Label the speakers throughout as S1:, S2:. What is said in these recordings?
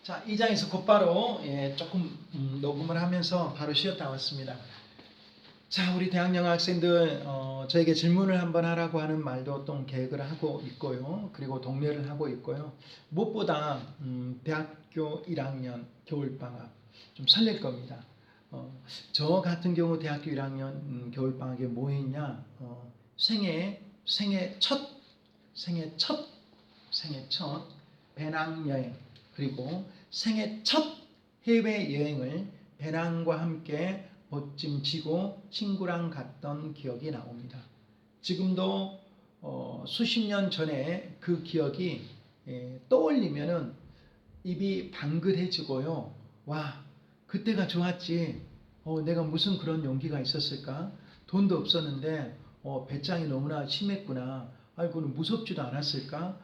S1: 자, 이 장에서 곧바로 조금 녹음을 하면서 바로 쉬었다 왔습니다. 자, 우리 대학영어 학생들 저에게 질문을 한번 하라고 하는 말도 또 계획을 하고 있고요. 그리고 독려를 하고 있고요. 무엇보다 대학교 1학년 겨울방학 좀 설렐 겁니다. 저 같은 경우 대학교 1학년 겨울방학에 뭐 했냐? 생애 첫 배낭여행, 그리고 생애 첫 해외여행을 배낭과 함께 멋짐지고 친구랑 갔던 기억이 나옵니다. 지금도 수십 년 전에 그 기억이 떠올리면은 입이 방긋해지고요. 와, 그때가 좋았지. 내가 무슨 그런 용기가 있었을까? 돈도 없었는데 배짱이 너무나 심했구나. 아이고는 무섭지도 않았을까?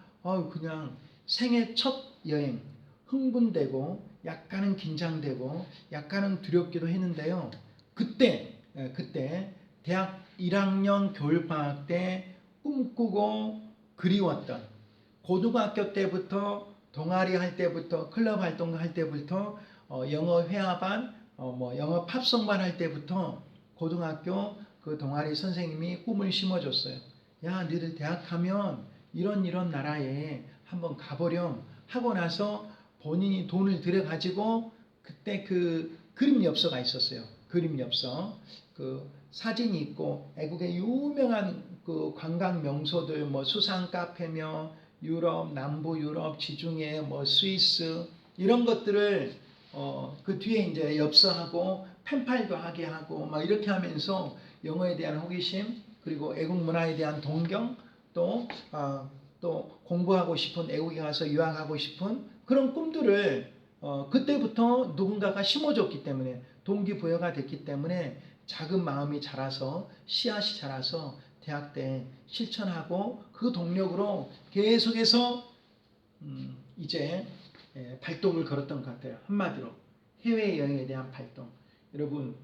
S1: 그냥 생애 첫 여행, 흥분되고 약간은 긴장되고 약간은 두렵기도 했는데요. 그때 대학 1학년 겨울방학 때 꿈꾸고 그리웠던, 고등학교 때부터 동아리 할 때부터, 클럽 활동 할 때부터, 영어 회화반, 영어 팝송반 할 때부터 고등학교 그 동아리 선생님이 꿈을 심어줬어요. 야, 너희들 대학 가면 이런 나라에 한번 가보렴 하고 나서 본인이 돈을 들여가지고 그때 그 그림 엽서가 있었어요. 그림 엽서. 그 사진이 있고 외국의 유명한 그 관광 명소들, 수상 카페며 유럽, 남부 유럽, 지중해, 스위스 이런 것들을 그 뒤에 이제 엽서하고 펜팔도 하게 하고 막 이렇게 하면서 영어에 대한 호기심, 그리고 외국 문화에 대한 동경, 또 공부하고 싶은, 외국에 가서 유학하고 싶은 그런 꿈들을 그때부터 누군가가 심어줬기 때문에, 동기부여가 됐기 때문에 작은 마음이 자라서, 씨앗이 자라서 대학 때 실천하고 그 동력으로 계속해서 이제 발동을 걸었던 것 같아요. 한마디로 해외여행에 대한 발동. 여러분,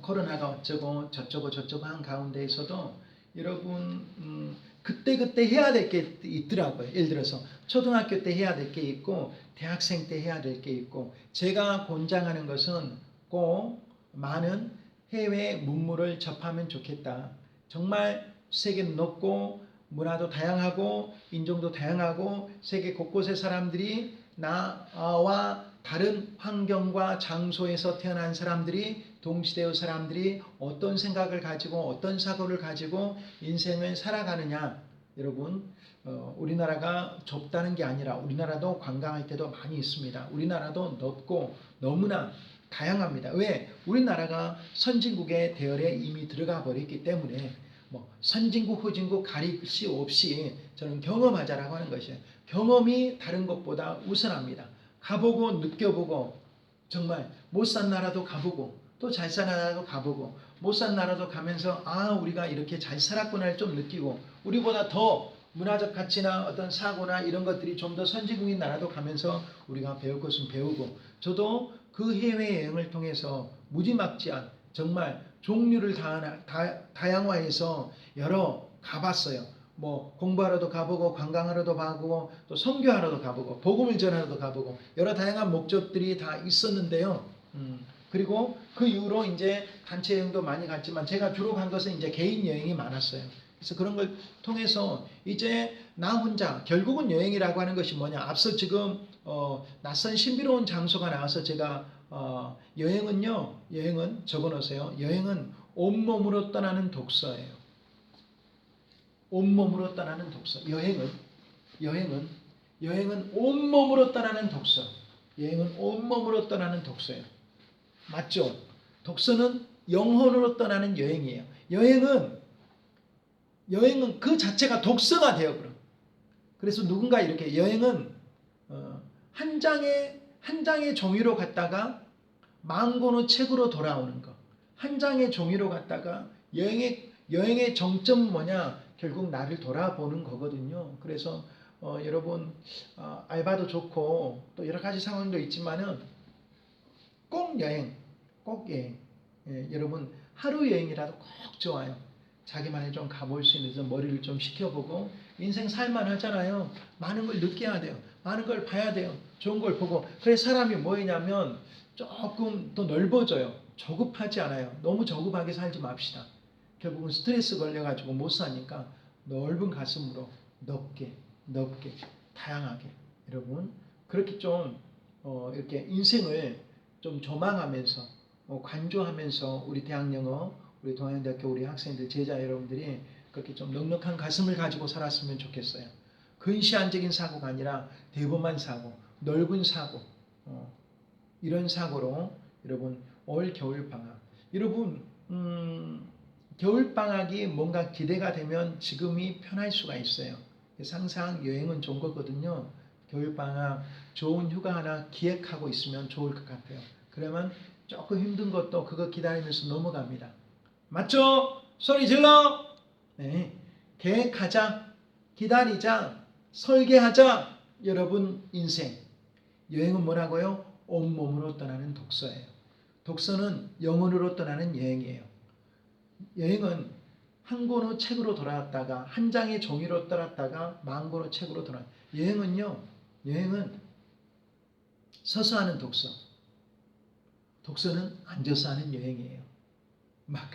S1: 코로나가 어쩌고 저쩌고 한 가운데에서도 여러분 그때 해야 될 게 있더라고요. 예를 들어서 초등학교 때 해야 될 게 있고 대학생 때 해야 될 게 있고, 제가 권장하는 것은 꼭 많은 해외 문물을 접하면 좋겠다. 정말 세계는 넓고 문화도 다양하고 인종도 다양하고 세계 곳곳의 사람들이 나와 다른 환경과 장소에서 태어난 사람들이, 동시대의 사람들이 어떤 생각을 가지고 어떤 사고를 가지고 인생을 살아가느냐. 여러분, 우리나라가 좁다는 게 아니라 우리나라도 관광할 때도 많이 있습니다. 우리나라도 넓고 너무나 다양합니다. 왜? 우리나라가 선진국의 대열에 이미 들어가 버렸기 때문에 선진국 후진국 가릴 시 없이 저는 경험하자라고 하는 것이에요. 경험이 다른 것보다 우선합니다. 가보고 느껴보고, 정말 못 산 나라도 가보고 또 잘 산 나라도 가보고, 못 산 나라도 가면서 우리가 이렇게 잘 살았구나를 좀 느끼고, 우리보다 더 문화적 가치나 어떤 사고나 이런 것들이 좀 더 선진국인 나라도 가면서 우리가 배울 것은 배우고, 저도 그 해외여행을 통해서 무지막지한 정말 종류를 다양화해서 여러 가봤어요. 공부하러도 가보고 관광하러도 가보고 또 선교하러도 가보고 복음을 전하러도 가보고 여러 다양한 목적들이 다 있었는데요. 그리고 그 이후로 이제 단체 여행도 많이 갔지만 제가 주로 간 것은 이제 개인 여행이 많았어요. 그래서 그런 걸 통해서 이제 나 혼자, 결국은 여행이라고 하는 것이 뭐냐? 앞서 지금 낯선 신비로운 장소가 나와서 제가 여행은 적어놓으세요. 여행은 온몸으로 떠나는 독서예요. 온몸으로 떠나는 독서. 여행은 온몸으로 떠나는 독서. 여행은 온몸으로 떠나는 독서예요. 맞죠? 독서는 영혼으로 떠나는 여행이에요. 여행은 그 자체가 독서가 돼요. 그래서 누군가 이렇게 여행은 한 장의 종이로 갔다가 망고노 책으로 돌아오는 거. 한 장의 종이로 갔다가 여행의 정점은 뭐냐? 결국 나를 돌아보는 거거든요. 그래서 여러분 알바도 좋고 또 여러 가지 상황도 있지만은 꼭 여행. 여러분 하루 여행이라도 꼭 좋아요. 자기만이 좀 가볼 수 있는, 머리를 좀 식혀보고, 인생 살만 하잖아요. 많은 걸 느껴야 돼요. 많은 걸 봐야 돼요. 좋은 걸 보고. 그래서 사람이 뭐냐면 조금 더 넓어져요. 조급하지 않아요. 너무 조급하게 살지 맙시다. 결국은 스트레스 걸려가지고 못 사니까 넓은 가슴으로 넓게 다양하게 여러분 그렇게 좀 이렇게 인생을 좀 조망하면서 관조하면서 우리 대학영어 우리 동양대학교 우리 학생들 제자 여러분들이 그렇게 좀 넉넉한 가슴을 가지고 살았으면 좋겠어요. 근시안적인 사고가 아니라 대범한 사고, 넓은 사고 이런 사고로 여러분 올 겨울 방학 여러분 겨울 방학이 뭔가 기대가 되면 지금이 편할 수가 있어요. 항상 여행은 좋은 거거든요. 겨울 방학 좋은 휴가 하나 기획하고 있으면 좋을 것 같아요. 그러면 조금 힘든 것도 그거 기다리면서 넘어갑니다. 맞죠? 소리 질러! 네. 계획하자, 기다리자, 설계하자. 여러분 인생 여행은 뭐라고요? 온몸으로 떠나는 독서예요. 독서는 영혼으로 떠나는 여행이에요. 여행은 한 권의 책으로 돌아왔다가 한 장의 종이로 떠났다가 만 권의 책으로 돌아. 여행은 서서 하는 독서. 독서는 앉아서 하는 여행이에요. 막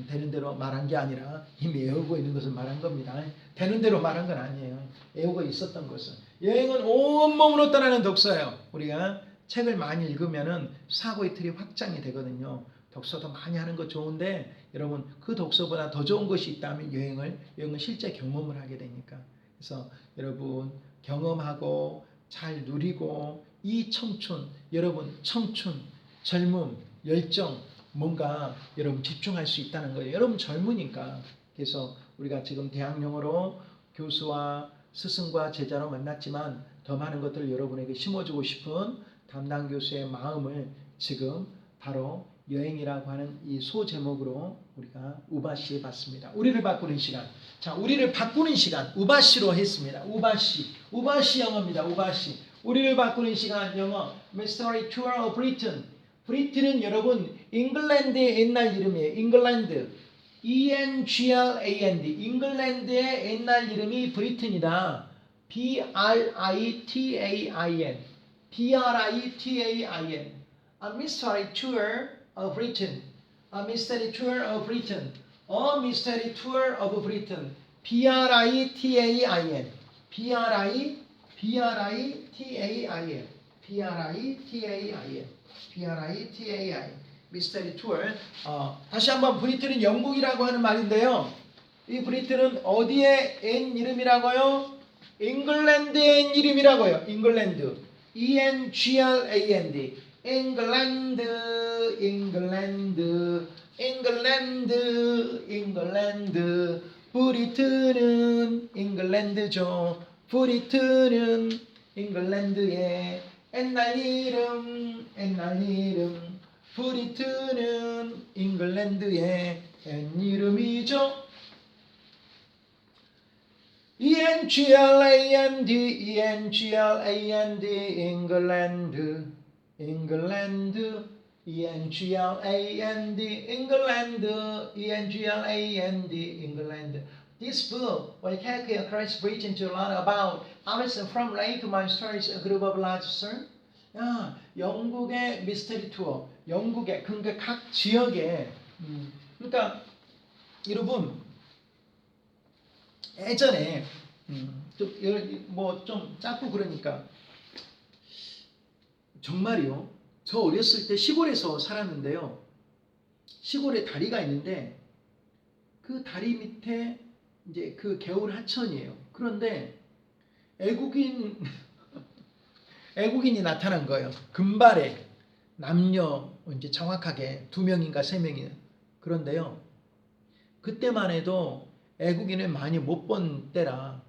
S1: 되는 대로 말한 게 아니라 이미 외우고 있는 것을 말한 겁니다. 되는 대로 말한 건 아니에요. 외우고 있었던 것은. 여행은 온몸으로 떠나는 독서예요. 우리가 책을 많이 읽으면은 사고의 틀이 확장이 되거든요. 독서도 많이 하는 거 좋은데 여러분 그 독서보다 더 좋은 것이 있다면 여행은 실제 경험을 하게 되니까. 그래서 여러분 경험하고 잘 누리고 이 청춘 여러분 청춘 젊음 열정 뭔가 여러분 집중할 수 있다는 거예요. 여러분 젊으니까. 그래서 우리가 지금 대학영어로 교수와 스승과 제자로 만났지만 더 많은 것들을 여러분에게 심어주고 싶은 담당 교수의 마음을 지금 바로 여행이라고 하는 이 소제목으로 우리가 우바시에 봤습니다. 우리를 바꾸는 시간. 자, 우리를 바꾸는 시간. 우바시로 했습니다. 우바시 영어입니다. 우바시. 우리를 바꾸는 시간 영어. Mystery Tour of Britain. 브리튼은 여러분 잉글랜드의 옛날 이름이에요. 잉글랜드. E-N-G-L-A-N-D. 잉글랜드의 옛날 이름이 브리튼이다. B-R-I-T-A-I-N. B-R-I-T-A-I-N. A mystery tour of Britain. A mystery tour of Britain. A mystery tour of Britain. B-R-I-T-A-I-N. B-R-I-T-A-I-N. B-R-I-T-A-I-N. B-R-I-T-A-I. 미스터리 투어. 다시 한번 브리튼은 영국이라고 하는 말인데요. 이 브리튼은 어디의 옛 이름이라고요? 잉글랜드의 옛 이름이라고요. 잉글랜드. E-N-G-L-A-N-D. 잉글랜드. 브리튼은 잉글랜드죠. 브리튼은 잉글랜드의 옛날 이름. 브리튼은 잉글랜드의 옛 이름이죠. E-N-G-L-A-N-D. 잉글랜드. E-N-G-L-A-N-D. 잉글랜드. This book will take you across Britain to learn about Alice from Lake to My Stories, a group of large sir. 영국의 미스터리 투어, 영국의 그러니까 각 지역에 그러니까 여러분 예전에 좀 짧고 그러니까 정말이요. 저 어렸을 때 시골에서 살았는데요. 시골에 다리가 있는데 그 다리 밑에 이제 그 개울 하천이에요. 그런데 애국인이 나타난 거예요. 금발에 남녀 이제 정확하게 2명인가 3명이. 그런데요. 그때만 해도 애국인을 많이 못 본 때라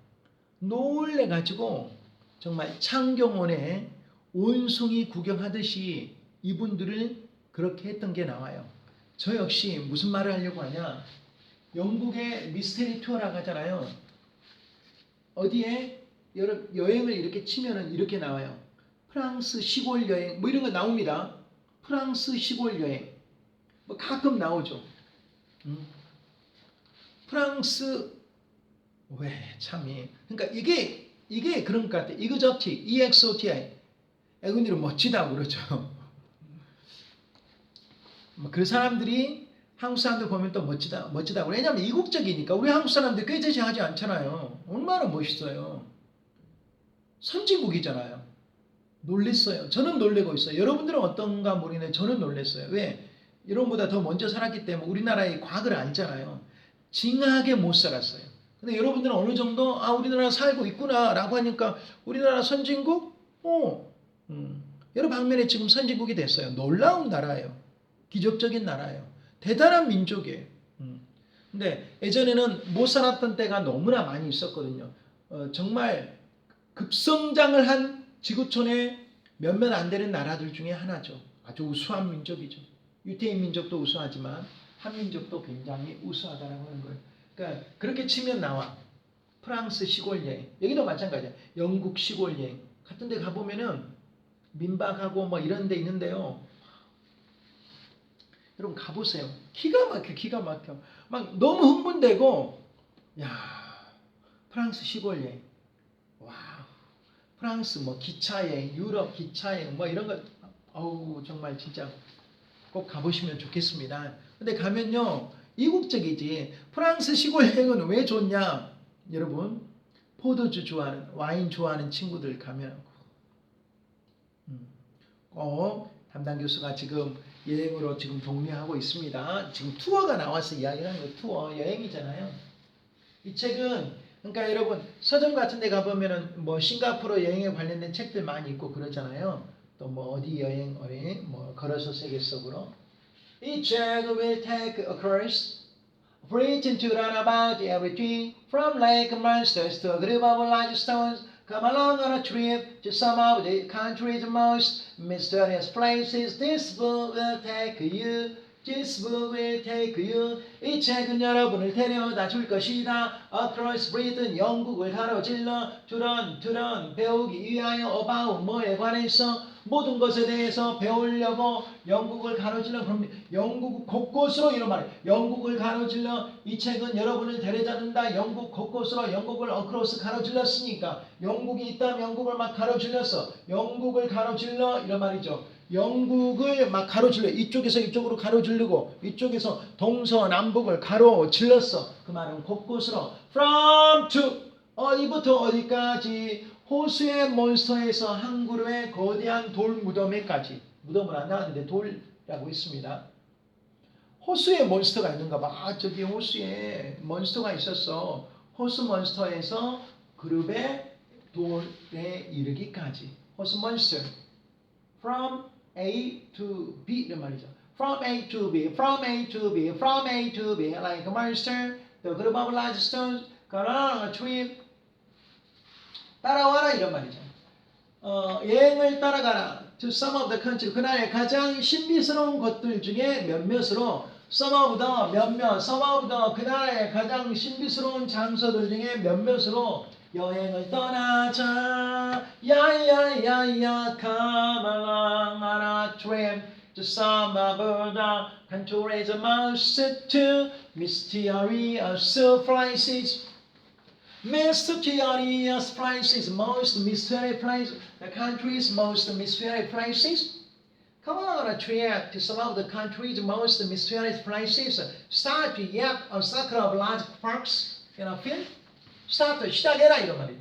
S1: 놀래 가지고 정말 창경원에 온숭이 구경하듯이 이분들을 그렇게 했던 게 나와요. 저 역시 무슨 말을 하려고 하냐? 영국의 미스테리 투어라고 하잖아요. 어디에 여행을 이렇게 치면은 이렇게 나와요. 프랑스 시골 여행 뭐 이런 거 나옵니다. 프랑스 시골 여행 뭐 가끔 나오죠. 프랑스 왜 참이 그러니까 이게 그런 것 같아요. exotic, EXOTI. 외국인들은 멋지다고 그러죠. 그 사람들이 한국 사람들 보면 또 멋지다고. 왜냐하면 이국적이니까. 우리 한국 사람들 꾀죄죄하지 않잖아요. 얼마나 멋있어요. 선진국이잖아요. 놀랬어요. 저는 놀래고 있어요. 여러분들은 어떤가 모르겠는데 저는 놀랬어요. 왜? 여러분보다 더 먼저 살았기 때문에 우리나라의 과거를 알잖아요. 징하게 못 살았어요. 근데 여러분들은 어느 정도 우리나라 살고 있구나 라고 하니까 우리나라 선진국? 여러 방면에 지금 선진국이 됐어요. 놀라운 나라예요. 기적적인 나라예요. 대단한 민족이에요. 근데 예전에는 못 살았던 때가 너무나 많이 있었거든요. 정말 급성장을 한 지구촌의 몇몇 안 되는 나라들 중에 하나죠. 아주 우수한 민족이죠. 유태인 민족도 우수하지만 한민족도 굉장히 우수하다라고 하는 거예요. 그러니까 그렇게 치면 나와. 프랑스 시골 여행, 여기도 마찬가지야. 영국 시골 여행 같은 데 가보면은 민박하고 뭐 이런 데 있는데요. 여러분 가보세요. 기가 막혀. 막 너무 흥분되고, 야, 프랑스 시골 여행. 와, 프랑스 뭐 기차 여행, 유럽 기차 여행 뭐 이런 거, 정말 진짜 꼭 가보시면 좋겠습니다. 근데 가면요, 이국적이지. 프랑스 시골 여행은 왜 좋냐? 여러분, 포도주 좋아하는, 와인 좋아하는 친구들 가면 꼭 담당 교수가 지금 여행으로 지금 독려하고 있습니다. 지금 투어가 나와서 이야기하는 거 투어 여행이잖아요. 이 책은 그러니까 여러분 서점 같은 데 가보면은 뭐 싱가포르 여행에 관련된 책들 많이 있고 그러잖아요. 또 뭐 어디 여행 뭐 걸어서 세계 속으로. 이 책은 will take a course written to learn about everything from lake monsters to a group of large stones. Come along on a trip to some of the country's most mysterious places. This book will take you. This book will take you. 이 책은 여러분을 데려다 줄 것이다. Across Britain, 영국을 가로질러. To learn, 배우기 위하여. About, 뭐에 관해서. 모든 것에 대해서 배우려고 영국을 가로질러. 그럼 영국 곳곳으로 이런 말이에요. 영국을 가로질러. 이 책은 여러분을 데려다준다. 영국 곳곳으로 영국을 어크로스 가로질렀으니까 영국이 있다면 영국을 막 가로질렀어. 영국을 가로질러 이런 말이죠. 영국을 막 가로질러. 이쪽에서 이쪽으로 가로질르고 이쪽에서 동서남북을 가로질렀어. 그 말은 곳곳으로 from to 어디부터 어디까지 호수의 몬스터에서 한 그룹의 거대한 돌 무덤에까지. 무덤은 안 나왔는데 돌이라고 있습니다. 호수에 몬스터가 있는가 봐. 저기 호수에 몬스터가 있었어. 호수 몬스터에서 그룹의 돌에 이르기까지. 호수 몬스터. From A to B 이런 말이죠. From A to B, from A to B, from A to B, like a monster, the group of large stones, gone on a trip. 따라와라 이런 말이죠. 여행을 따라가라. To some of the country. 그날의 가장 신비스러운 것들 중에 몇몇으로 some of the 몇몇, some of the 그날의 가장 신비스러운 장소들 중에 몇몇으로 여행을 떠나자. 야야야야 come along on a trip to some of the country's most mysterious places. Mysterious places, most mysterious places, the country's most mysterious places. Come on a trip to some of the country's most mysterious places. Start to yap a circle of large parks in a field. Start 시작해라 이런 말이에요.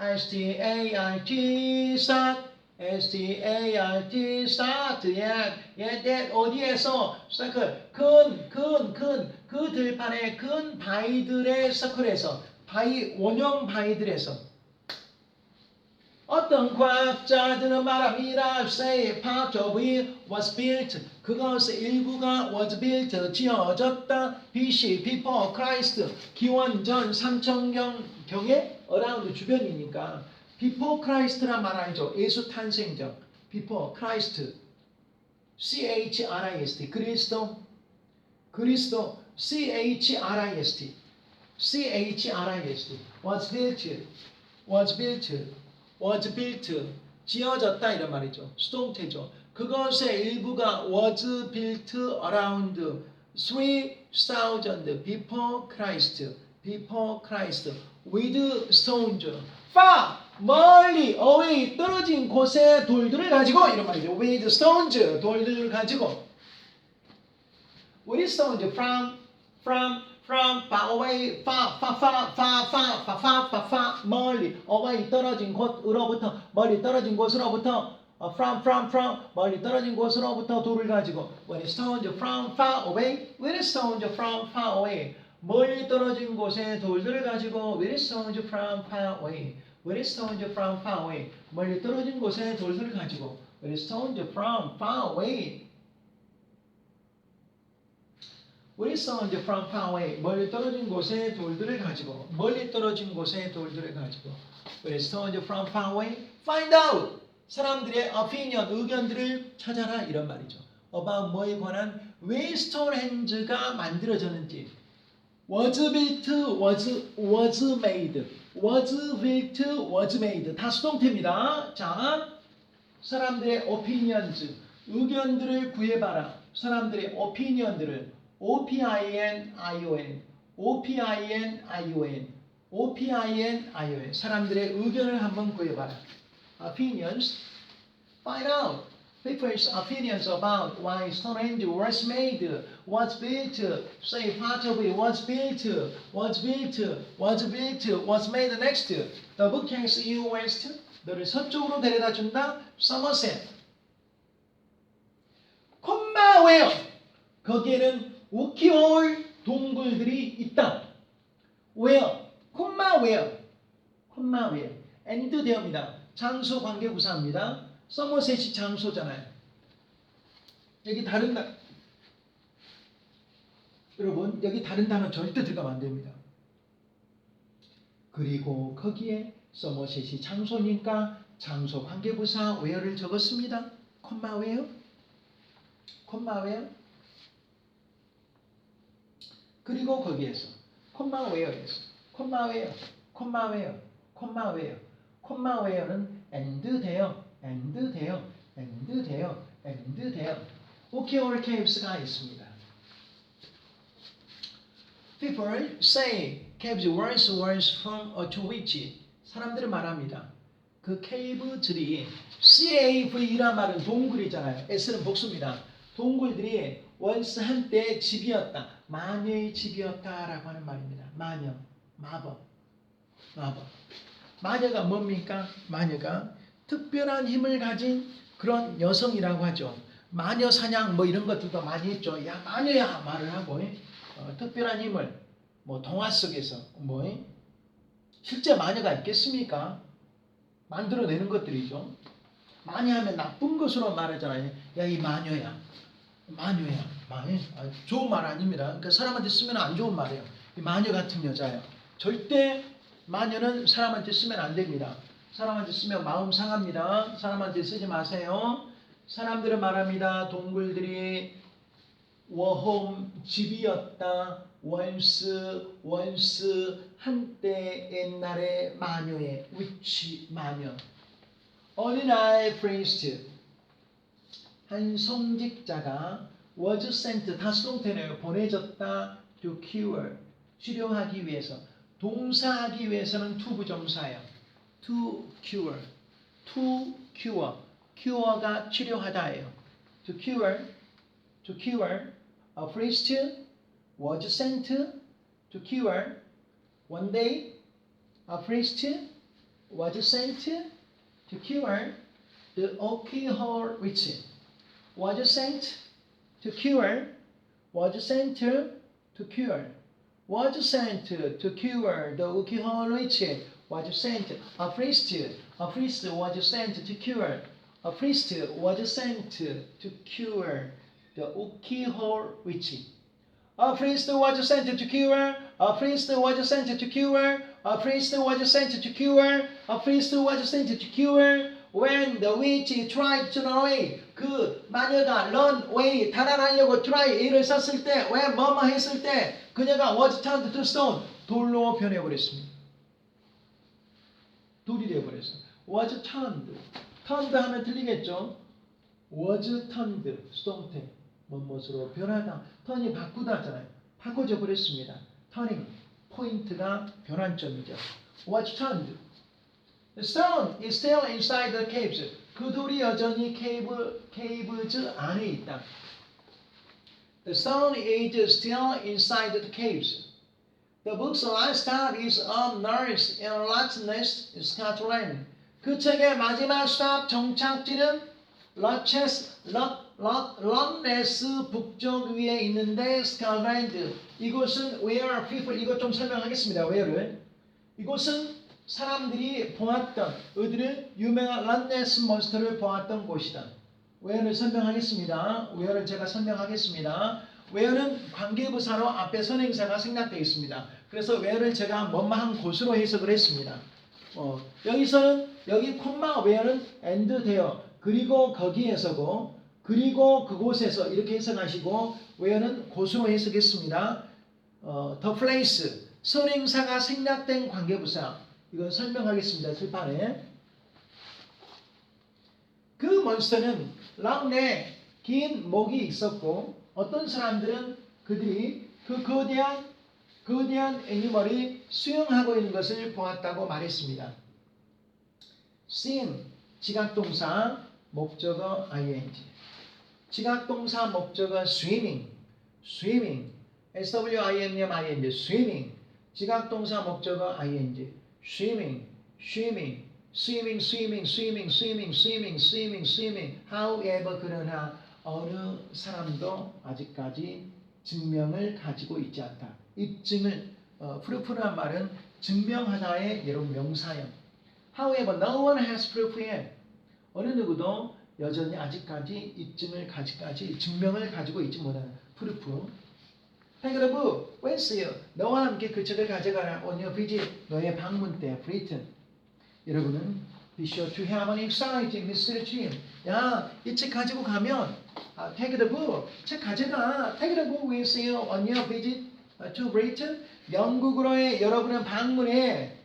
S1: S-T-A-R-T start. S-T-A-R-T start. that 어디에서 서클 그 들판의 큰 바위들의 서클에서 바위 원형 바위들에서 어떤 과학자들은 말합니다. Say part of it was built. 그것의 일부가 was built 지어졌다. BC before Christ 기원전 3000경에 around 주변이니까 before Christ란 말 알죠? 예수 탄생 전 before Christ C-H-R-I-S-T 그리스도 C-H-R-I-S-T C-H-R-I-S-T was built 지어졌다 이런 말이죠. 수동태죠. 그것의 일부가 was built around 3000 before Christ with stones far 멀리 away 떨어진 곳에 돌들을 가지고 이런 말이죠. with stones 돌들을 가지고 with stones from far away far 멀리 away 떨어진 곳으로부터 멀리 떨어진 곳으로부터 from 멀리 떨어진 곳으로부터 돌을 가지고 with stones from far away with stones from far away 멀리 떨어진 곳에 돌들을 가지고 with stones from far away with stones from far away 멀리 떨어진 곳에 돌들을 가지고 with stones from far away with stones from far away 멀리 떨어진 곳에 돌들을 가지고 멀리 떨어진 곳에 돌들을 가지고 with stones from far away find out 사람들의 opinion 의견들을 찾아라 이런 말이죠. about 뭐에 관한 왜 스톤헨지가 만들어졌는지 was built, was made, was built, was made 다 수동태입니다. 자, 사람들의 opinions 의견들을 구해봐라. 사람들의 opinion들을 opinion, opinion 사람들의 의견을 한번 구해봐라. opinions find out people's opinions about why Stonehenge was made, was built, say part of it was built, was made next. The book takes you west. 너를 서쪽으로 데려다 준다. Somerset. 콤마 where? 거기에는 우키올 동굴들이 있다. where? 콤마 where? 콤마 where? and 되어입니다. 장소 관계 부사입니다. 서머셋이 장소잖아요. 여기 다른 여러분 여기 다른 단어 절대 들어가면 안 됩니다. 그리고 거기에 서머셋이 장소니까 장소 관계부사 where를 적었습니다. 콤마 where? 콤마 where? 그리고 거기에서 콤마 where에서 콤마 where? 콤마 where? 콤마 where? 콤마 where는 and 돼요. and 돼요. 우키올 caves,가 있습니다. People say caves was from to which 사람들은 말합니다. 그 cave들이 CAV란 말은 동굴이잖아요. S는 복수입니다. 동굴들이 once 한때 집이었다. 마녀의 집이었다라고 하는 말입니다. 마녀, 마법. 마녀가 뭡니까? 마녀가 특별한 힘을 가진 그런 여성이라고 하죠. 마녀 사냥 뭐 이런 것들도 많이 했죠. 야 마녀야 말을 하고 특별한 힘을 뭐 동화 속에서 실제 마녀가 있겠습니까? 만들어내는 것들이죠. 마녀하면 나쁜 것으로 말하잖아요. 야 이 마녀야. 좋은 말 아닙니다. 그러니까 사람한테 쓰면 안 좋은 말이에요. 이 마녀 같은 여자야. 절대 마녀는 사람한테 쓰면 안 됩니다. 사람한테 쓰면 마음 상합니다. 사람한테 쓰지 마세요. 사람들은 말합니다. 동굴들이 were 집이었다. once 한때 옛날에 마녀의 witch 마녀. 어느 날 priest 한 성직자가 was sent 다 수동태네요. 보내졌다 to cure 치료하기 위해서. 동사하기 위해서는 to 부정사예요. to cure. cure가 치료하다예요. to cure a priest was sent to cure. One day a priest was sent to cure the alcohol witch. Was sent to cure the alcohol witch. Was sent a priest was sent to cure the alcohol witch. A priest was sent to cure when the witch tried to run away. 그 마녀가 run away 달아나려고 try 이를 썼을 때 왜 뭐뭐 했을 때 그녀가 was turned to stone 돌로 변해버렸습니다. 돌이 되어버렸어요. was turned 하면 틀리겠죠. was turned 수동태 무엇으로 변하다. 턴이 바꾸다잖아요. 바꿔져 버렸습니다. turning 포인트가 변환점이죠. was turned The stone is still inside the caves. 그 돌이 여전히 caves 안에 있다. The stone is still inside the caves. The book's last stop is on Norris in Loch Scotland. 그 책의 마지막 스탑 정착지는 런네스 북쪽 위에 있는데 스코틀랜드. 이곳은 where people 이것 좀 설명하겠습니다. where를 이곳은 사람들이 보았던 그들은 유명한 런네스 몬스터를 보았던 곳이다. where를 설명하겠습니다. where를 제가 설명하겠습니다. where는 관계부사로 앞에 선행사가 생략되어 있습니다. 그래서 where를 제가 뭐뭐한 곳으로 해석을 했습니다. 여기서는 여기 콤마 where는 and 되어 그리고 거기에서고 그리고 그곳에서 이렇게 해석하시고 where는 곳으로 해석했습니다. the place 선행사가 생략된 관계부사 이건 설명하겠습니다. 칠판에 그 몬스터는 락내 긴 목이 있었고 어떤 사람들은 그들이 그 거대한 애니멀이 수영하고 있는 것을 보았다고 말했습니다. seen 지각동사 목적어 ing 지각동사 목적어 swimming swim swimming 지각동사 목적어 ing swimming however 그러나 어느 사람도 아직까지 증명을 가지고 있지 않다. 입증을 프루프란 말은 증명하다의 여러분 명사형. However, no one has proof yet. 어느 누구도 여전히 아직까지 입증을 증명을 가지고 있지 못하는 프루프. 패그러브 웬스요. 너와 함께 그 책을 가져가라. On your visit. 너의 방문 때 Britain. 여러분은 be sure to have an exciting mystery dream. 야, 이 책 가지고 가면 take the book. 책 가져가. Take the book with you on your visit to Britain. 영국으로의 여러분은 방문해.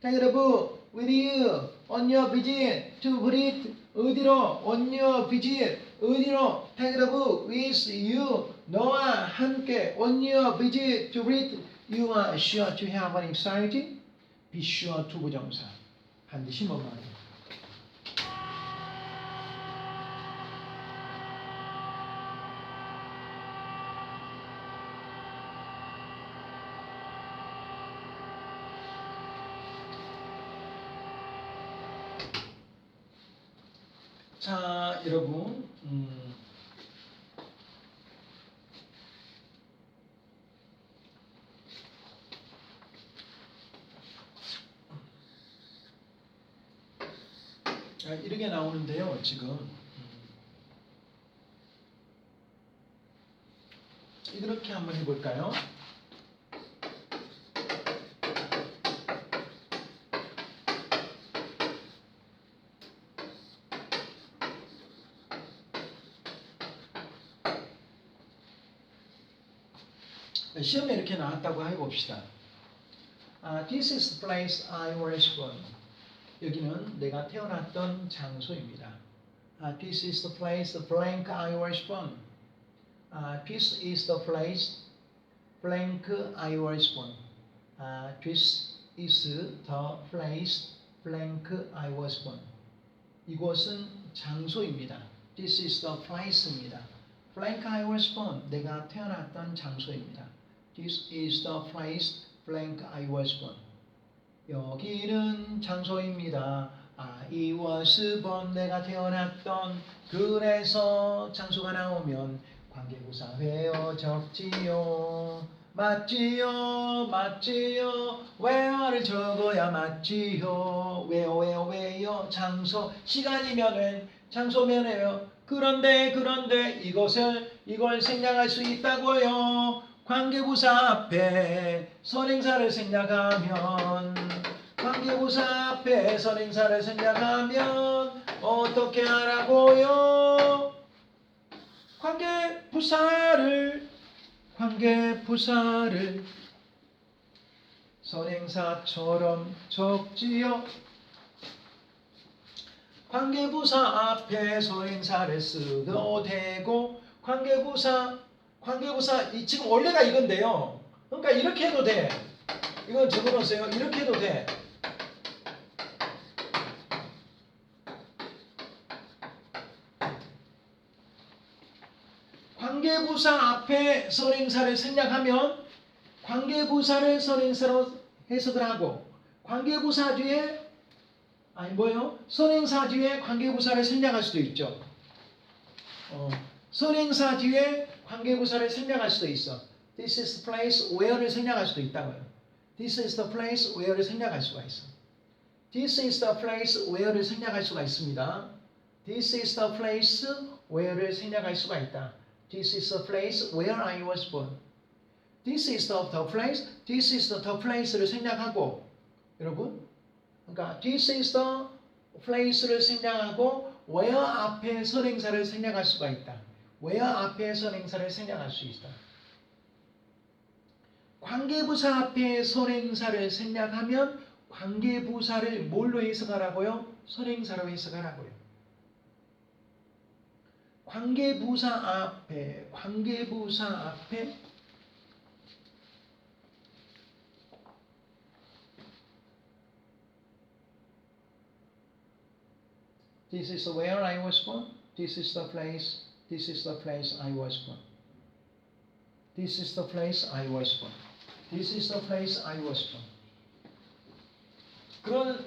S1: Take the book with you on your visit to Britain. 어디로? On your visit. 어디로? Take the book with you. 너와 함께 on your visit to Britain. You are sure to have an exciting. Be sure to 부정사. 반드시 뭐뭐하다. 자, 여러분, 이렇게 나오는데요, 지금. 이렇게 한번 해볼까요? 시험에 이렇게 나왔다고 해봅시다. This is the place I was born. 여기는 내가 태어났던 장소입니다. This is the place blank I was born. This is the place blank I was born. This is the place blank I was born. 이곳은 장소입니다. This is the place입니다. blank I was born. 내가 태어났던 장소입니다. This is the place blank I was born. 여기는 장소입니다. I was born. 내가 태어났던. 그래서 장소가 나오면 관계부사 회어 적지요. 맞지요. where를 적어야 맞지요. where 장소. 시간이면 when, 장소면 where. 그런데 이걸 생략할 수 있다고요. 관계부사 앞에 선행사를 생략하면 어떻게 하라고요? 관계부사를 선행사처럼 적지요. 관계부사 앞에 선행사를 쓰도 되고 관계부사 지금 원래가 이건데요. 그러니까 이렇게 해도 돼. 이건 적어놓으세요. 이렇게 해도 돼. 관계부사 앞에 선행사를 생략하면 관계부사를 선행사로 해석을 하고 관계부사 뒤에 선행사 뒤에 관계부사를 생략할 수도 있죠. 선행사 뒤에 관계부사를 생략할 수도 있어. This is the place where를 생략할 수도 있다고요. This is the place where를 생략할 수가 있어. This is the place where를 생략할 수가 있습니다. This is the place where를 생략할 수가 있다. This is the place where I was born. This is the place. This is the place를 생략하고 여러분 그러니까 this is the place를 생략하고 where 앞에 선행사를 생략할 수가 있다. where 앞에 선행사를 생략할 수 있다. 관계부사 앞에 선행사를 생략하면 관계부사를 뭘로 해석하라고요? 선행사로 해석하라고요. 관계부사 앞에 This is where I was born. This is the place. This is the place I was born. This is the place I was born. This is the place I was born.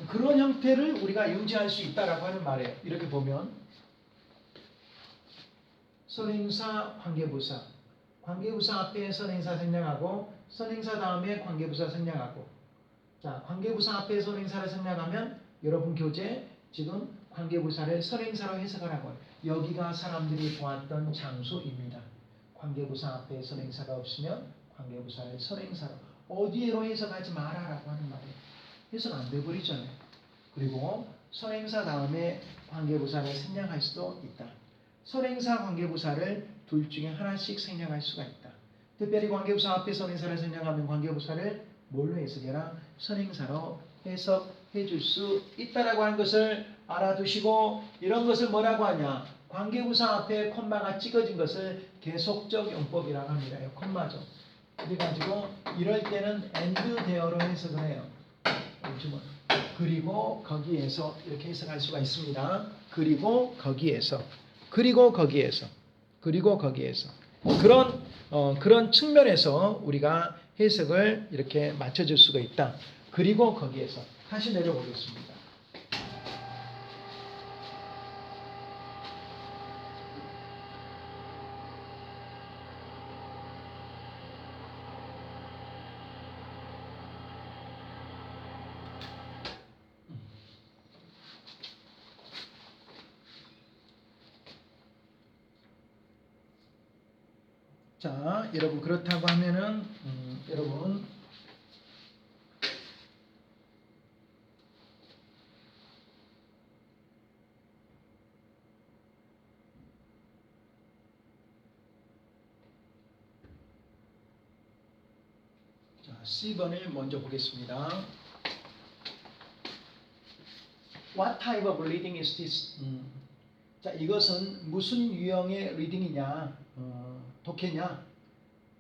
S1: 그런 형태를 우리가 유지할 수 있다라고 하는 말이에요. 이렇게 보면 선행사, 관계부사. 관계부사 앞에 선행사 생략하고 선행사 다음에 관계부사 생략하고 자, 관계부사 앞에 선행사를 생략하면 여러분 교재 지금 관계부사를 선행사로 해석하라고 해요. 여기가 사람들이 보았던 장소입니다. 관계부사 앞에 선행사가 없으면 관계부사를 선행사로 어디에로 해석하지 마라라고 하는 말이에요. 해석 안 돼버리잖아요. 그리고 선행사 다음에 관계부사를 생략할 수도 있다. 선행사 관계부사를 둘 중에 하나씩 생략할 수가 있다. 특별히 관계부사 앞에 선행사를 생략하면 관계부사를 뭘로 해석해라? 선행사로 해석해 줄 수 있다라고 하는 것을 알아두시고 이런 것을 뭐라고 하냐? 관계부사 앞에 콤마가 찍어진 것을 계속적 용법이라고 합니다. 콤마죠. 그래가지고 이럴 때는 and there로 해석을 해요. 그리고 거기에서 이렇게 해석할 수가 있습니다. 그리고 거기에서 그런 측면에서 우리가 해석을 이렇게 맞춰줄 수가 있다. 그리고 거기에서 다시 내려보겠습니다. 자, 여러분 그렇다고 하면은 여러분 자, C번을 먼저 보겠습니다. What type of reading is this? 자, 이것은 무슨 유형의 리딩이냐? 독해냐?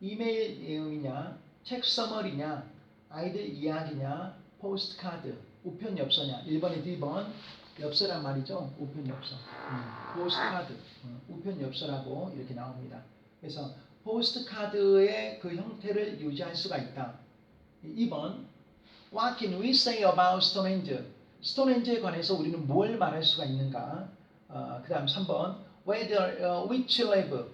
S1: 이메일 내용이냐? 책 서머리냐? 아이들 이야기냐? 포스트카드, 우편 엽서냐? 1번에 2번 엽서란 말이죠. 우편 엽서. 포스트카드, 우편 엽서라고 이렇게 나옵니다. 그래서 포스트카드의 그 형태를 유지할 수가 있다. 2번 What can we say about Stonehenge? 스톤헨지에 관해서 우리는 뭘 말할 수가 있는가? 그 다음 3번 which live?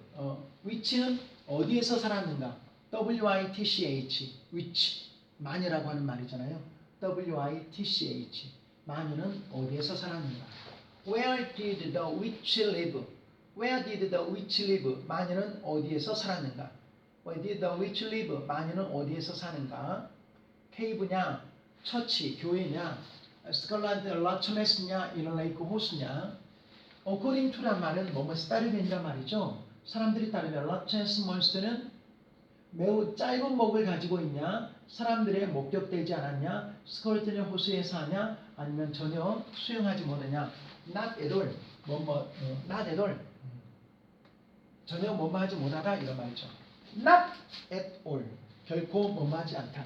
S1: which는 어디에서 살았는가? which which 마녀라고 하는 말이잖아요. which 마녀는 어디에서 살았는가? Where did the witch live? Where did the witch live? 마녀는 어디에서 살았는가? Where did the witch live? 마녀는 어디에서 사는가? 케이브냐? 처치, 교회냐? 스컬란드 라처네스냐? 이너레이크 호수냐? according to란 말은 뭐뭐에 따르게 된단 말이죠. 사람들이 따르면 라처네스 몬스터는 매우 짧은 목을 가지고 있냐? 사람들의 목격되지 않았냐? 스컬란드 호수에 사냐? 아니면 전혀 수영하지 못하냐? not at all. not at all. 전혀 뭐뭐하지 못하다 이런 말이죠. not at all. 결코 뭐뭐하지 않다.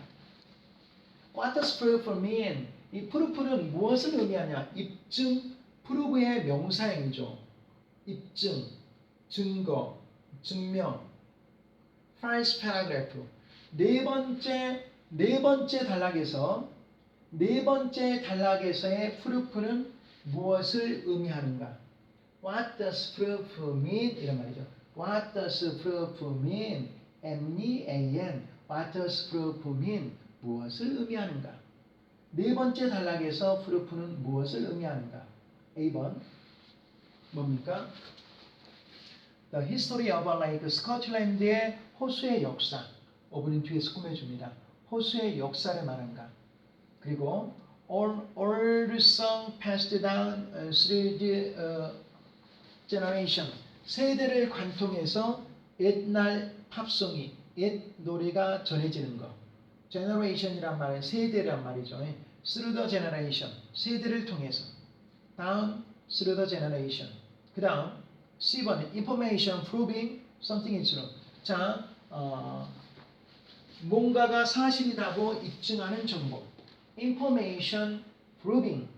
S1: What does proof mean? 이 proof는 무엇을 의미하냐? 입증, prove의 명사형이죠. 입증, 증거, 증명, first paragraph. 네 번째 단락에서의 proof는 무엇을 의미하는가? What does proof mean? 이런 말이죠. What does proof mean? M-E-A-N. What does proof mean? 무엇을 의미하는가? 네 번째 단락에서 proof는 무엇을 의미하는가? A번 뭡니까? The history of like 스코틀랜드의 호수의 역사. 5분인 뒤에서 꾸며줍니다. 호수의 역사를 말한가? 그리고 old song passed down through the generation. 세대를 관통해서 옛날 팝송이, 옛 노래가 전해지는 것. generation이란 말은 세대란 말이죠. through the generation. 세대를 통해서. down through the generation. 그 다음 C번 information proving something is true. 자, 뭔가가 사실이라고 입증하는 정보. information proving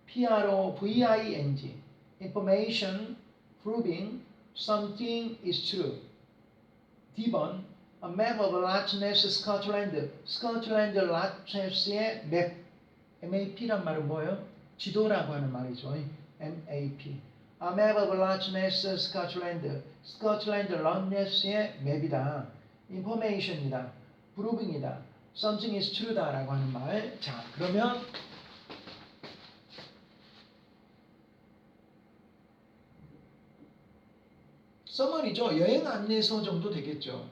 S1: P-R-O-V-I-N-G information proving something is true. D번 a map of Loch-Ness, Scotland. 스코틀랜드 라체스의 맵. MAP란 말은 뭐예요? 지도라고 하는 말이죠. MAP. A map of Loch-Ness, Scotland. 스코틀랜드 락네스의 맵이다. information이다. proving이다. something is true다라고 하는 말. 자, 그러면 서머리죠. 여행 안내서 정도 되겠죠.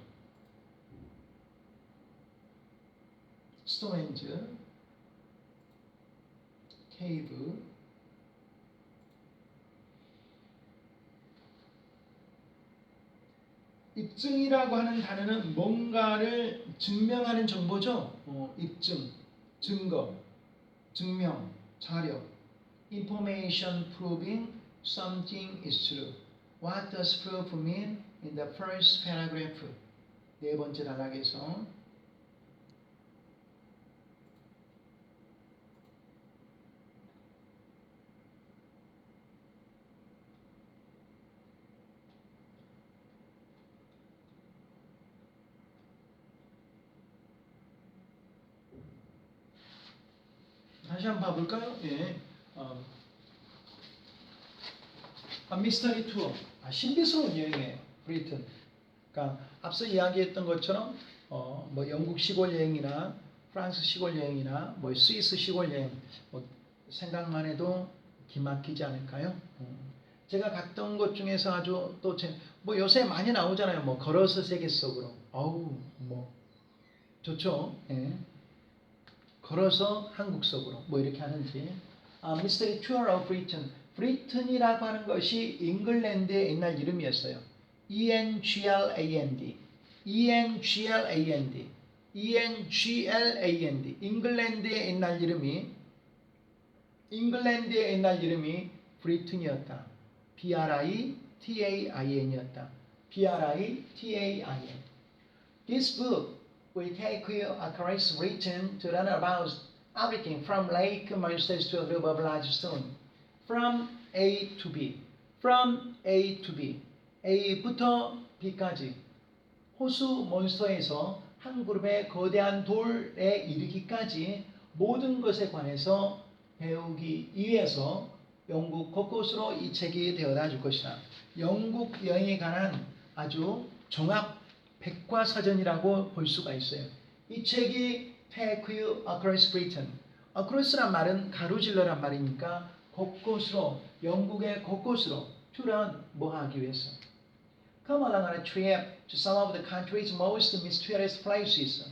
S1: 스톤헨즈, 케이브, 입증이라고 하는 단어는 뭔가를 증명하는 정보죠. 입증, 증거, 증명, 자료. Information proving something is true. What does proof mean in the first paragraph? 네 번째 단락에서 다시 한번 봐볼까요? 예. 미스터리 투어. 신비스러운 여행이에요. 브리튼. 그러니까 앞서 이야기했던 것처럼 뭐 영국 시골 여행이나 프랑스 시골 여행이나 뭐 스위스 시골 여행 뭐 생각만 해도 기막히지 않을까요? 제가 갔던 곳 중에서 아주 또 뭐 요새 많이 나오잖아요. 뭐 걸어서 세계 속으로. 어우 뭐 좋죠. 예. 걸어서 한국 속으로 뭐 이렇게 하는지. 미스터리 투어 오브 브리튼. 브리튼이라고 하는 것이 잉글랜드의 옛날 이름이었어요. E-N-G-L-A-N-D E-N-G-L-A-N-D E-N-G-L-A-N-D 잉글랜드의 옛날 이름이 브리튼이었다. B-R-I-T-A-I-N이었다. B-R-I-T-A-I-N. This book will take you across Britain to learn about everything from Lake Monsters to a group of large stone. From A to B. From A to B. A부터 B까지. 호수 몬스터에서 한 그룹의 거대한 돌에 이르기까지 모든 것에 관해서 배우기 위해서 영국 곳곳으로 이 책이 되어다 줄 것이다. 영국 여행에 관한 아주 종합 백과사전이라고 볼 수가 있어요. 이 책이 Take You Across Britain. Across란 말은 가로질러란 말이니까 곳곳으로, 영국의 곳곳으로 투란 뭐 하기 위해서. Come along on a trip to some of the country's most mysterious places.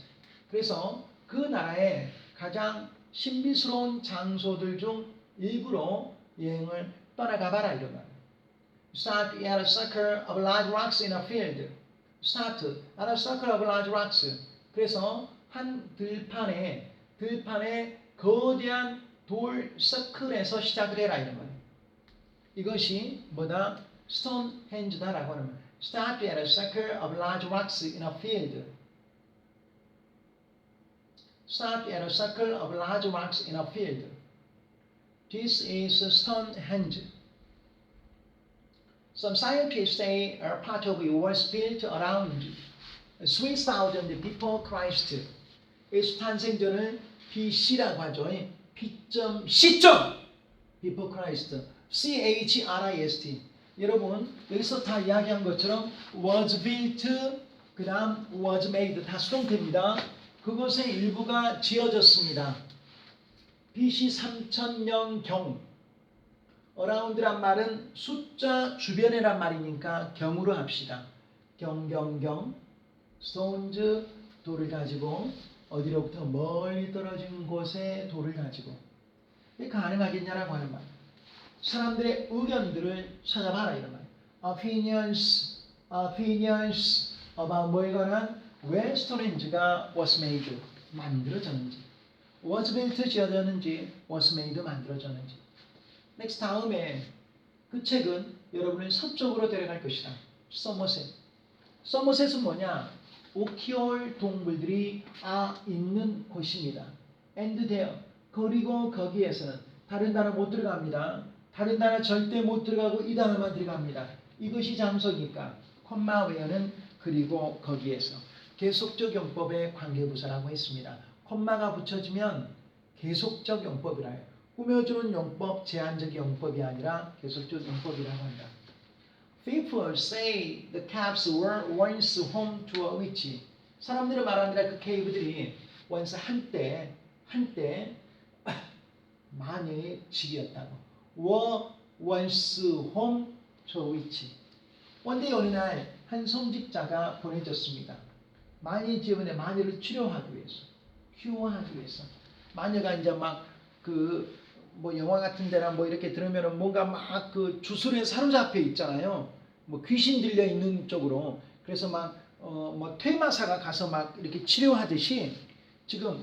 S1: 그래서 그 나라의 가장 신비스러운 장소들 중 일부로 여행을 떠나가 봐라 이런 말. Start at a circle of large rocks in a field. Start at a circle of large rocks. 그래서 한 들판에 거대한 돌 서클에서 시작을 해라 이런 말. 이것이 뭐다? 스톤헨지다라고 하는 말. Start at a circle of large rocks in a field. Start at a circle of large rocks in a field. This is Stonehenge. Some scientists say part of it was built around 3,000 before Christ. 예수 탄생 전을 BC라고 하죠. B.C. before Christ. CHRIST. 여러분 여기서 다 이야기한 것처럼 was built, 그 다음 was made 다 수동태입니다. 그것의 일부가 지어졌습니다. BC 3000년경. around란 말은 숫자 주변이란 말이니까 경으로 합시다. 경경경. stones 돌을 가지고 어디로부터 멀리 떨어진 곳에 돌을 가지고. 이게 가능하겠냐라고 하는 말. 사람들의 의견들을 찾아봐라 이런 말. opinions about 뭐에 관한 왜 스톤헨지가 was made 만들어졌는지, was built 지어졌는지, was made 만들어졌는지. next 다음에 그 책은 여러분을 서쪽으로 데려갈 것이다. 서머셋. 서머셋은 뭐냐? 오키올 동물들이 있는 곳입니다. and there. 그리고 거기에서는 다른 단어 못 들어갑니다. 다른 단어 절대 못 들어가고 이 단어만 들어갑니다. 이것이 장소니까 콤마 외에는 그리고 거기에서 계속적 용법의 관계부사라고 했습니다. 콤마가 붙여지면 계속적 용법이라 해요. 꾸며주는 용법, 제한적 용법이 아니라 계속적 용법이라고 한다. People say the caves were once home to a witch. 사람들은 말합니다. 그 케이브들이 once 한때 마녀의 집이었다고. were once home to a witch. one day 어느 날 한 성직자가 보내졌습니다. 마녀의 집에 마녀를 치료하기 위해서, 큐어하기 위해서. 마녀가 이제 막 뭐 영화 같은 데나 뭐 이렇게 들으면은 뭔가 막 그 주술에 사로잡혀 있잖아요. 뭐 귀신 들려 있는 쪽으로. 그래서 뭐 퇴마사가 가서 막 이렇게 치료하듯이 지금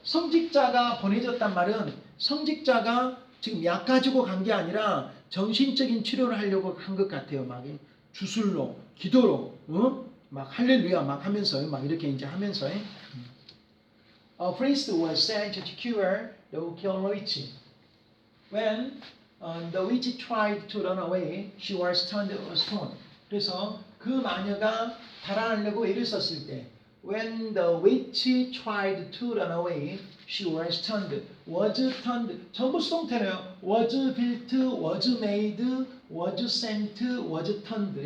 S1: 성직자가 보내졌단 말은 성직자가 지금 약 가지고 간 게 아니라 정신적인 치료를 하려고 한 것 같아요. 막 주술로, 기도로, 막 할렐루야 막 하면서 막 이렇게 이제 하면서. A priest was sent to cure the occult witch. When the witch tried to run away, she was turned to a stone. 그래서 그 마녀가 달아나려고 애를 썼을 때, when the witch tried to run away, she was turned. was turned. 전부 수동태네요. was built, was made, was sent, was turned.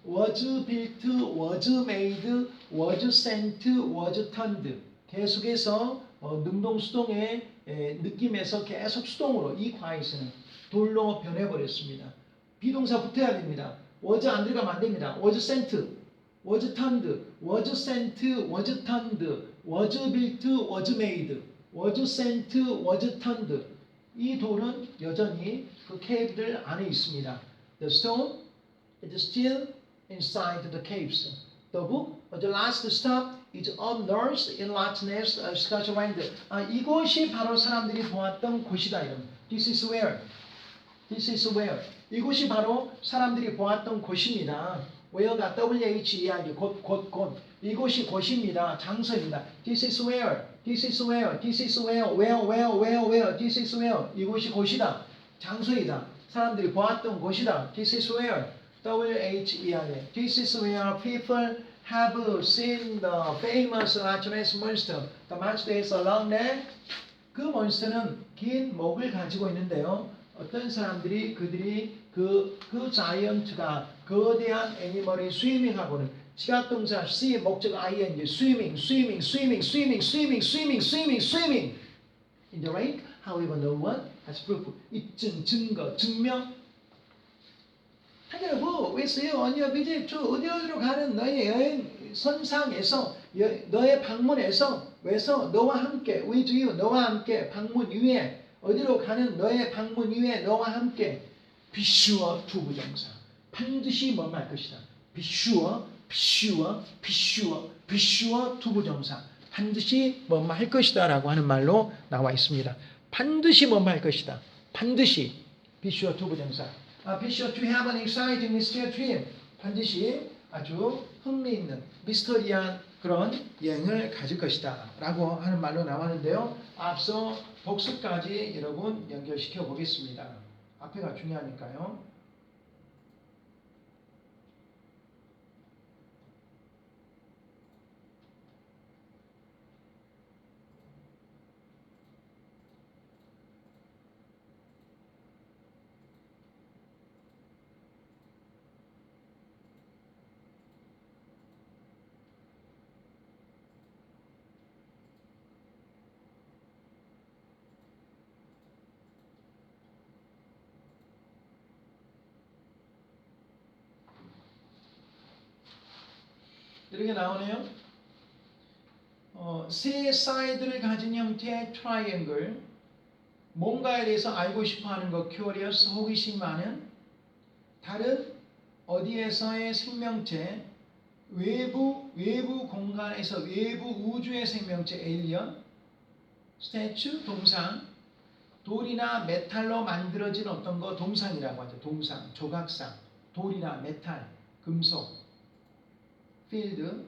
S1: was built, was made, was sent, was turned. 계속해서 능동수동의 느낌에서 계속 수동으로 이 과에서는 돌로 변해버렸습니다. 비동사 붙어야 됩니다. was 안 들어가면 안 됩니다. was sent, was turned, was sent, was turned, was built, was made, was sent, was turned. 이 돌은 여전히 그 케이브들 안에 있습니다. The stone is still inside the caves. The book, the last stop, is unearthed in largeness of Scotland. 이곳이 바로 사람들이 보았던 곳이다. This is where. This is where. 이곳이 바로 사람들이 보았던 곳입니다. where가 WHER 곳. 이곳이 곳입니다. 장소입니다. This is where. This is where. This is where. Where. This is where. 이곳이 곳이다. 장소이다. 사람들이 보았던 곳이다. This is where. WHER. This is where people have seen the famous Loch Ness monster. The monster has a long neck. 그 몬스터는 긴 목을 가지고 있는데요. 어떤 사람들이 그들이 그 자이언트가 거대한 애니멀이 스위밍하고는 지각동사 C 목적 ing swimming in the rain. However, no one has proof. 입증 증거 증명. 하여간 왜서요? 아니요, 그지? 어디로 가는 너의 여행 선상에서 너의 방문에서 왜서 너와 함께 with you 너와 함께 방문 위에 어디로 가는 너의 방문 위에 너와 함께 be sure 투부정사 반드시 뭐할 것이다. be sure 투부정사 반드시 뭐할 것이다라고 하는 말로 나와 있습니다. 반드시 뭐할 것이다. 반드시 be sure 투부정사. Be sure to have an exciting mysterious dream. 반드시 아주 흥미있는 미스터리한 그런 여행을 가질 것이다 라고 하는 말로 나왔는데요. 앞서 복수까지 여러분 연결시켜 보겠습니다. 앞에가 중요하니까요. 이렇게 나오네요. 세 사이드를 가진 형태의 트라이앵글, 뭔가에 대해서 알고 싶어하는 것, curious, 호기심 많은, 다른 어디에서의 생명체, 외부 공간에서 외부 우주의 생명체, 에일리언, 스태츄, 동상, 돌이나 메탈로 만들어진 어떤 거 동상이라고 하죠. 동상, 조각상, 돌이나 메탈, 금속, 필드,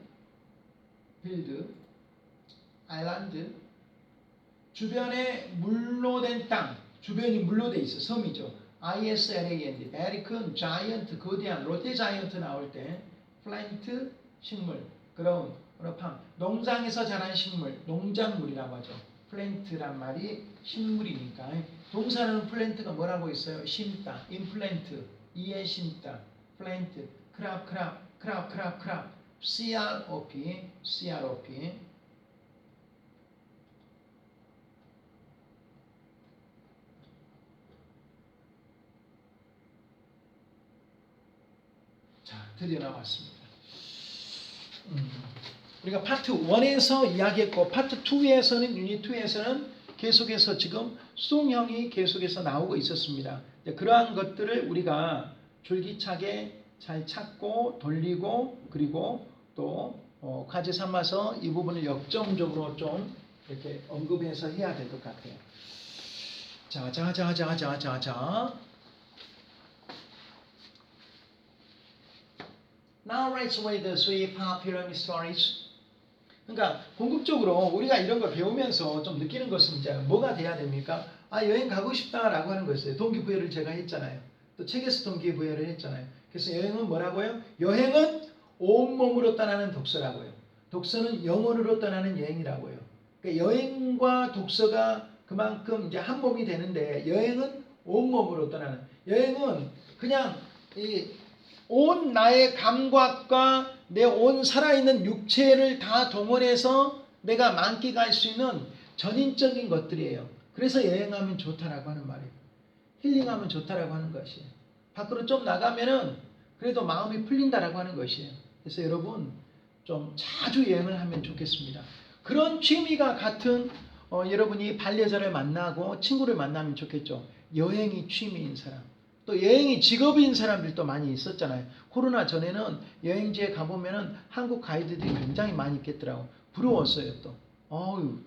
S1: 아일랜드, 주변에 물로 된 땅, 주변이 물로 돼 있어. 섬이죠. ISLAND, 베리큰, 자이언트, 거대한, 롯데 자이언트 나올 때 플랜트, 식물, 그라운드, 팜, 농장에서 자란 식물, 농작물이라고 하죠. 플랜트란 말이 식물이니까. 동사는 플랜트가 뭐라고 있어요? 심다, 임플랜트, 이에 심다, 플랜트, 크랍, CROP. 자, 드디어 나왔습니다. 우리가 파트 1에서 이야기했고 파트 2에서는 유닛 2에서는 계속해서 지금 수동형이 계속해서 나오고 있었습니다. 그러한 것들을 우리가 줄기차게 잘 찾고 돌리고 그리고 또 과제 삼아서 이 부분을 역점적으로 좀 이렇게 언급해서 해야 될 것 같아요. 자. Now let's read the three popular stories. 그러니까 궁극적으로 우리가 이런 걸 배우면서 좀 느끼는 것은 이제 뭐가 돼야 됩니까? 여행 가고 싶다라고 하는 거였어요. 동기부여를 제가 했잖아요. 또 책에서 동기부여를 했잖아요. 그래서 여행은 뭐라고요? 여행은 온몸으로 떠나는 독서라고요. 독서는 영혼으로 떠나는 여행이라고요. 그러니까 여행과 독서가 그만큼 이제 한 몸이 되는데 여행은 온몸으로 떠나는. 여행은 그냥 온 나의 감각과 내 온 살아있는 육체를 다 동원해서 내가 만끽할 수 있는 전인적인 것들이에요. 그래서 여행하면 좋다라고 하는 말이에요. 힐링하면 좋다라고 하는 것이에요. 밖으로 좀 나가면은 그래도 마음이 풀린다라고 하는 것이에요. 그래서 여러분 좀 자주 여행을 하면 좋겠습니다. 그런 취미가 같은 여러분이 반려자를 만나고 친구를 만나면 좋겠죠. 여행이 취미인 사람. 또 여행이 직업인 사람들도 많이 있었잖아요. 코로나 전에는 여행지에 가보면은 한국 가이드들이 굉장히 많이 있겠더라고. 부러웠어요 또.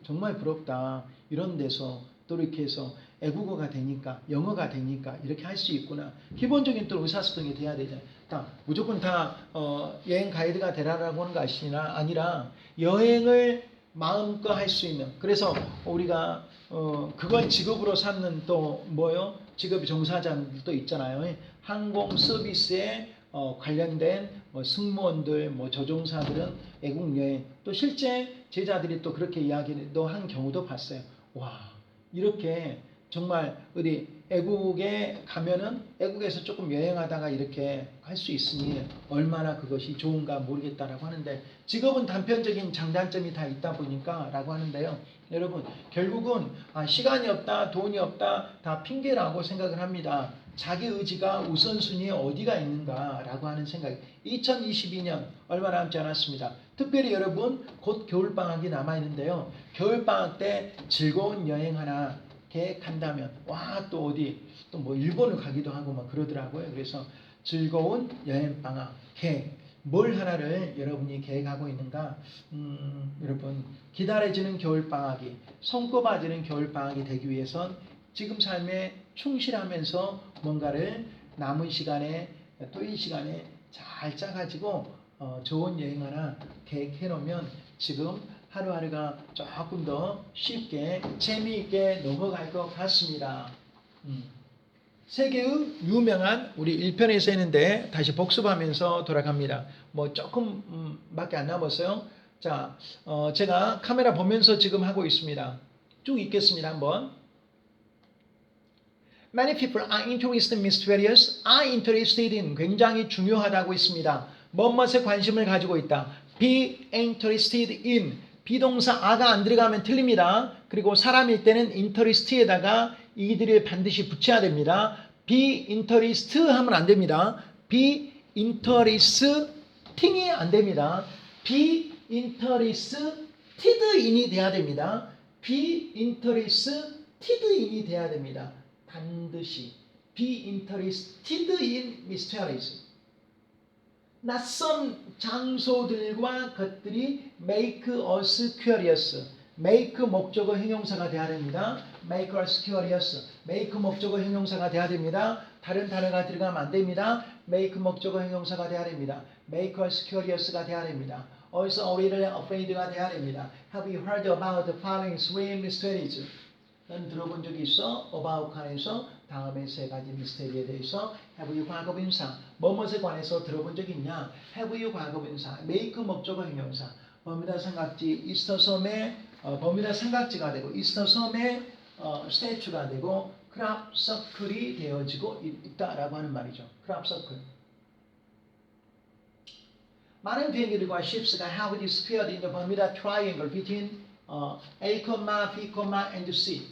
S1: 정말 부럽다. 이런 데서 또 이렇게 해서 애국어가 되니까 영어가 되니까 이렇게 할 수 있구나. 기본적인 또 의사소통이 돼야 되잖아요. 무조건 다 여행 가이드가 되라라고 하는 것이 아니라 여행을 마음껏 할 수 있는. 그래서 우리가 그걸 직업으로 삼는 또 뭐요? 직업의 종사자들도 있잖아요. 항공 서비스에 관련된 승무원들, 조종사들은 애국 여행. 또 실제 제자들이 또 그렇게 이야기도 한 경우도 봤어요. 와, 이렇게 정말 어디 애국에 가면은 애국에서 조금 여행하다가 이렇게 할 수 있으니 얼마나 그것이 좋은가 모르겠다라고 하는데 직업은 단편적인 장단점이 다 있다 보니까 라고 하는데요. 여러분 결국은 시간이 없다, 돈이 없다 다 핑계라고 생각을 합니다. 자기 의지가 우선순위에 어디가 있는가라고 하는 생각. 2022년 얼마 남지 않았습니다. 특별히 여러분 곧 겨울방학이 남아있는데요. 겨울방학 때 즐거운 여행 하나 계획한다면 또 어디 또 뭐 일본을 가기도 하고 막 그러더라고요. 그래서 즐거운 여행방학 계획 뭘 하나를 여러분이 계획하고 있는가? 여러분 기다려지는 겨울방학이 손꼽아지는 겨울방학이 되기 위해선 지금 삶에 충실하면서 뭔가를 남은 시간에 또 이 시간에 잘 짜가지고 좋은 여행 하나 계획해 놓으면 지금 하루하루가 조금 더 쉽게 재미있게 넘어갈 것 같습니다. 세계의 유명한 우리 1편에서 했는데 다시 복습하면서 돌아갑니다. 조금 밖에 안 남았어요. 자, 제가 카메라 보면서 지금 하고 있습니다. 쭉 읽겠습니다. 한번. Many people are interested in mysterious, are interested in 굉장히 중요하다고 있습니다. 뭐뭇에 관심을 가지고 있다. Be interested in 비동사 a가 안 들어가면 틀립니다. 그리고 사람일 때는 interest에다가 이들을 반드시 붙여야 됩니다. be interest 하면 안 됩니다. be interesting이 안 됩니다. be interested in이 돼야 됩니다. be interested in이 돼야 됩니다. 반드시 be interested in mysteries. 낯선 장소들과 것들이 make us curious. make 목적어 형용사가 돼야 됩니다. make us curious. make 목적어 형용사가 돼야 됩니다. 다른 단어가 들어가면 안 됩니다. make 목적어 형용사가 돼야 됩니다. make us curious가 돼야 됩니다. also 우리를 afraid가 돼야 됩니다. Have you heard about the following three mysteries? 넌 들어본 적이 있어? about 관해서 다음에 세 가지 미스테리에 대해서 have you 과거분사 뭐뭇에 관해서 들어본 적이 있냐? have you 과거분사 make 목적어 형용사 버뮤다 삼각지 이스터 섬의 버뮤다 삼각지가 되고 이스터 섬의 스태츄가 되고 크랍 서클이 되어지고 있다라고 하는 말이죠. 크랍 서클. 많은 비행기들과 ships가 have disappeared in the Bermuda Triangle between A, B, and C.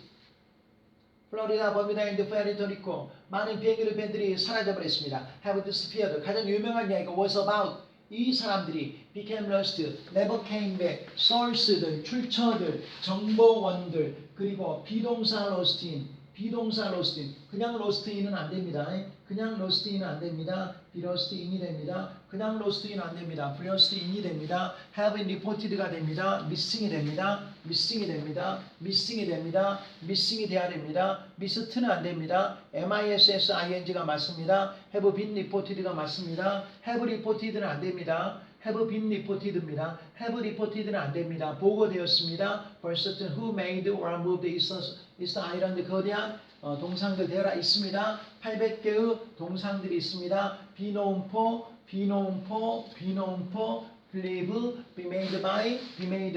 S1: 플로리다, 버뮤다, 인도, 페르토리코 많은 비행기들이 사라져버렸습니다. have disappeared. 가장 유명한 이야기가 was about 이 사람들이 became lost, never came back, source들, 출처들, 정보원들 그리고 비동사 lost in, 비동사 lost in 그냥 lost in은 안 됩니다. 그냥 lost in은 안 됩니다. be lost in이 됩니다. 그냥 lost in은 안 됩니다. be lost in이 됩니다. have been reported가 됩니다. missing이 됩니다. missing이 됩니다. missing이 됩니다. missing이 돼야 됩니다. missed는 안 됩니다. missing가 맞습니다. have been reported가 맞습니다. have reported는 안 됩니다. have been reported입니다. have reported는 안 됩니다. 보고되었습니다. for certain who made or moved East Island 거대한 동상들 되어라 있습니다. 800개의 동상들이 있습니다. be known for, be known for, be known for, believe, be made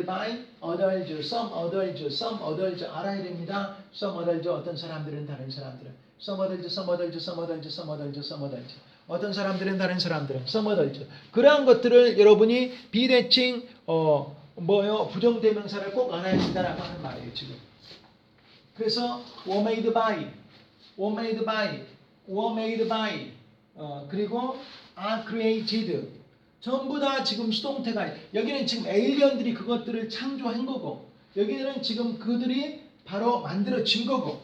S1: by, others, some others, some others 알아야 됩니다. some others 어떤 사람들은 다른 사람들은 some others, some others, some others, some others, some others 어떤 사람들은 다른 사람들은 some others 그러한 것들을 여러분이 비대칭 부정대명사를 꼭 알아야 된다라고 하는 말이에요 지금. 그래서 were made by, were made by, were made by 그리고 are created 전부 다 지금 수동태가 여기는 지금 에일리언들이 그것들을 창조한 거고 여기는 지금 그들이 바로 만들어진 거고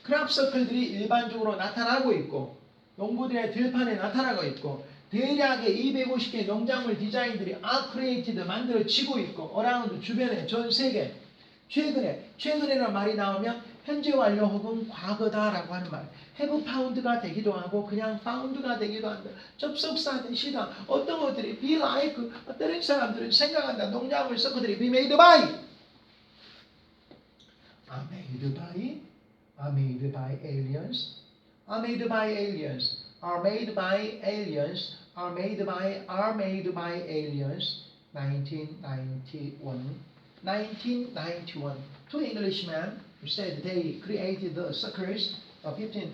S1: 크랍 서클들이 일반적으로 나타나고 있고 농부들의 들판에 나타나고 있고 대략의 250개 농작물 디자인들이 are created 만들어지고 있고 어라운드 주변에 전 세계 최근에라는 말이 나오면 현재 완료 혹은 과거다라고 하는 말. have found가 되기도 하고 그냥 found가 되기도 한다. 접속사 대시다. 어떤 것들이 be like 다른 사람들은 생각한다. 농작물 서커들이 be made by are made by aliens are made by aliens are made by aliens are made by aliens 1991 two Englishmen said they created the suckers 15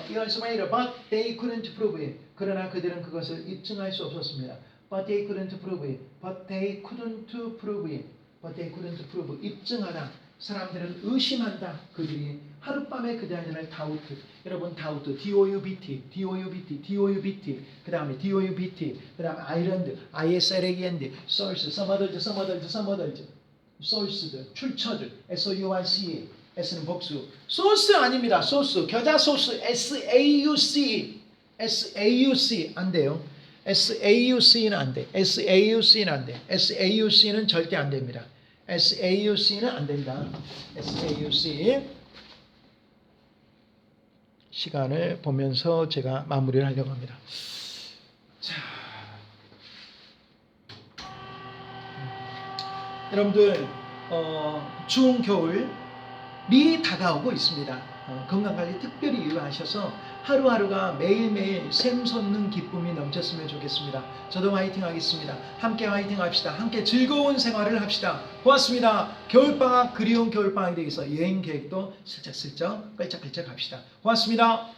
S1: years later, but they couldn't prove it. 그러나 그들은 그것을 입증할 수 없었습니다. But they couldn't prove it. But they couldn't prove it. But they couldn't prove it. 입증하다. 사람들은 의심한다. 그들이 하룻밤에 그들을 다우트. 여러분 다우트. D-O-U-B-T. D-O-U-B-T. D-O-U-B-T. 그 다음에 D-O-U-B-T. 그 다음에 아일랜드. I-S-L-A-N-D. source. some others. source들. 출처들. S-O-U-R-C-E. S는 복수. 소스 아닙니다. 소스. 겨자 소스. S-A-U-C. S-A-U-C. 안 돼요. S-A-U-C는 안 돼. S-A-U-C는 안 돼. S-A-U-C는 절대 안 됩니다. S-A-U-C는 안 된다. S-A-U-C. 시간을 보면서 제가 마무리를 하려고 합니다. 자, 여러분들 추운 겨울이 다가오고 있습니다. 건강관리 특별히 유의하셔서 하루하루가 매일매일 샘솟는 기쁨이 넘쳤으면 좋겠습니다. 저도 화이팅 하겠습니다. 함께 화이팅 합시다. 함께 즐거운 생활을 합시다. 고맙습니다. 겨울방학 그리운 겨울방학이 되기 위해서 여행 계획도 슬쩍슬쩍 끌적끌적 합시다. 고맙습니다.